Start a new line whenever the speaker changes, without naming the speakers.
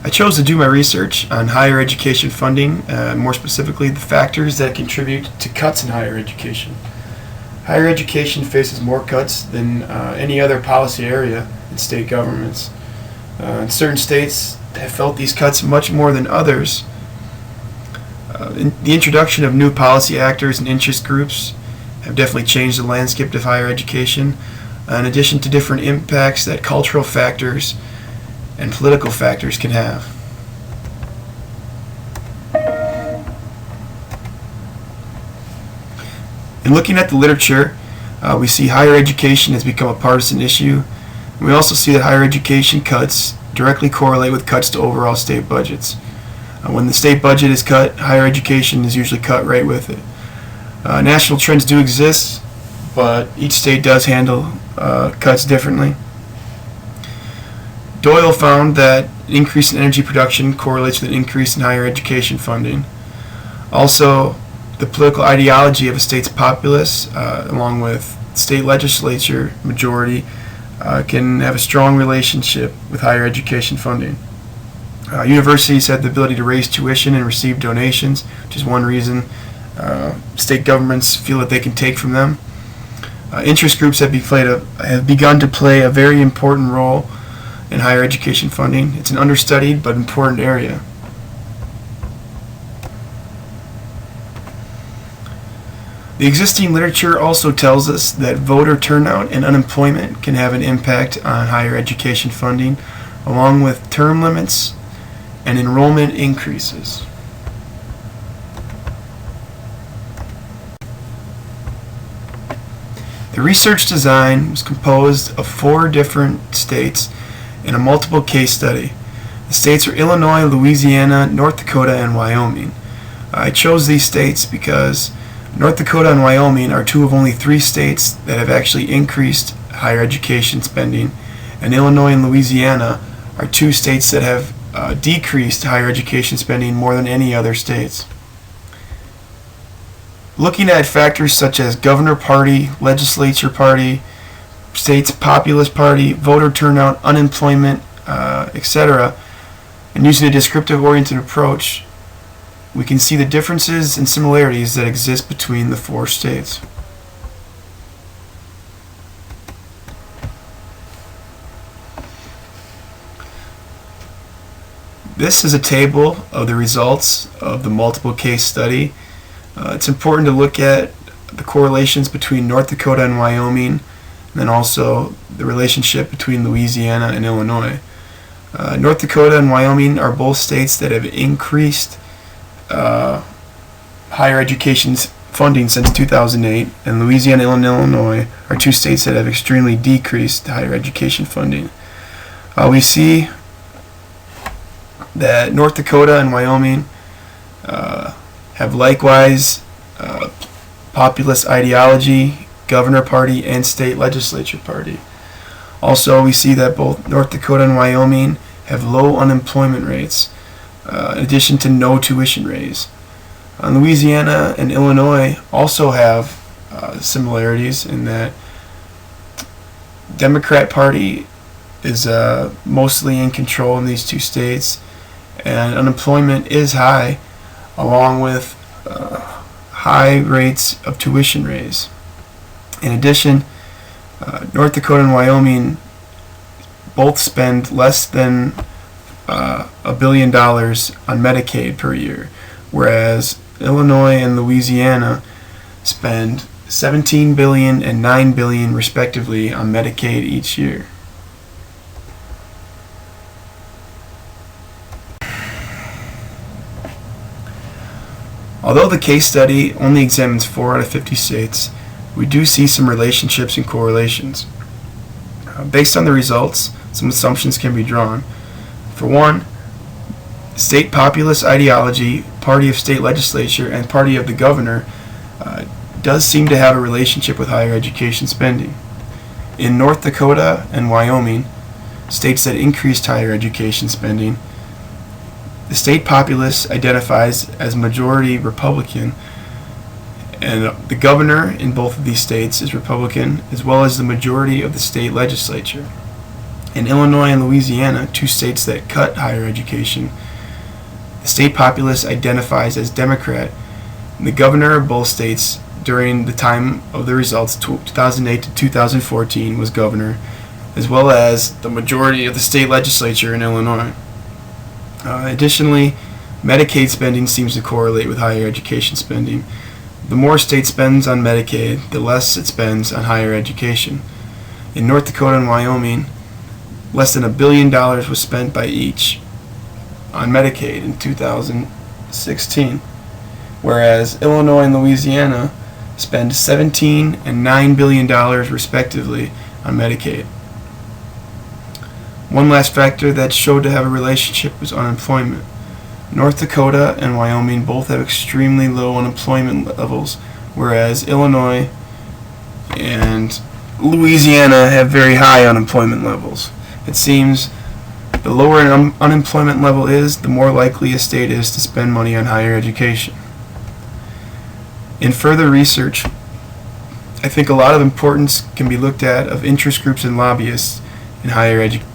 I chose to do my research on higher education funding, more specifically the factors that contribute to cuts in higher education. Higher education faces more cuts than any other policy area in state governments. Certain states have felt these cuts much more than others. The introduction of new policy actors and interest groups have definitely changed the landscape of higher education, in addition to different impacts that cultural factors and political factors can have. In looking at the literature, we see higher education has become a partisan issue. We also see that higher education cuts directly correlate with cuts to overall state budgets. When the state budget is cut, higher education is usually cut right with it. National trends do exist, but each state does handle cuts differently. Doyle found that an increase in energy production correlates with an increase in higher education funding. Also, the political ideology of a state's populace, along with state legislature majority, can have a strong relationship with higher education funding. Universities have the ability to raise tuition and receive donations, which is one reason state governments feel that they can take from them. Interest groups have begun to play a very important role in higher education funding. It's an understudied but important area. The existing literature also tells us that voter turnout and unemployment can have an impact on higher education funding, along with term limits and enrollment increases. The research design was composed of 4 different states in a multiple case study. The states are Illinois, Louisiana, North Dakota, and Wyoming. I chose these states because North Dakota and Wyoming are 2 of only 3 states that have actually increased higher education spending, and Illinois and Louisiana are 2 states that have decreased higher education spending more than any other states. Looking at factors such as governor party, legislature party, state's populous party, voter turnout, unemployment, etc., and using a descriptive-oriented approach, we can see the differences and similarities that exist between the 4 states. This is a table of the results of the multiple case study. It's important to look at the correlations between North Dakota and Wyoming, and then also the relationship between Louisiana and Illinois. North Dakota and Wyoming are both states that have increased higher education funding since 2008, and Louisiana and Illinois are 2 states that have extremely decreased higher education funding. We see that North Dakota and Wyoming have likewise populist ideology, governor party, and state legislature party. Also, we see that both North Dakota and Wyoming have low unemployment rates, in addition to no tuition raise. Louisiana and Illinois also have similarities in that Democrat Party is mostly in control in these 2 states, and unemployment is high, along with high rates of tuition raise. In addition, North Dakota and Wyoming both spend less than $1 billion on Medicaid per year, whereas Illinois and Louisiana spend $17 billion and $9 billion respectively on Medicaid each year. Although the case study only examines 4 out of 50 states, we do see some relationships and correlations. Based on the results, some assumptions can be drawn. For one, state populist ideology, party of state legislature, and party of the governor does seem to have a relationship with higher education spending. In North Dakota and Wyoming, states that increased higher education spending, the state populace identifies as majority Republican, and the governor in both of these states is Republican, as well as the majority of the state legislature. In Illinois and Louisiana, two states that cut higher education, the state populace identifies as Democrat, and the governor of both states during the time of the results, 2008 to 2014, was governor, as well as the majority of the state legislature in Illinois. Additionally, Medicaid spending seems to correlate with higher education spending. The more a state spends on Medicaid, the less it spends on higher education. In North Dakota and Wyoming, less than $1 billion was spent by each on Medicaid in 2016, whereas Illinois and Louisiana spend $17 and $9 billion respectively on Medicaid. One last factor that showed to have a relationship was unemployment. North Dakota and Wyoming both have extremely low unemployment levels, whereas Illinois and Louisiana have very high unemployment levels. It seems the lower an unemployment level is, the more likely a state is to spend money on higher education. In further research, I think a lot of importance can be looked at of interest groups and lobbyists in higher education.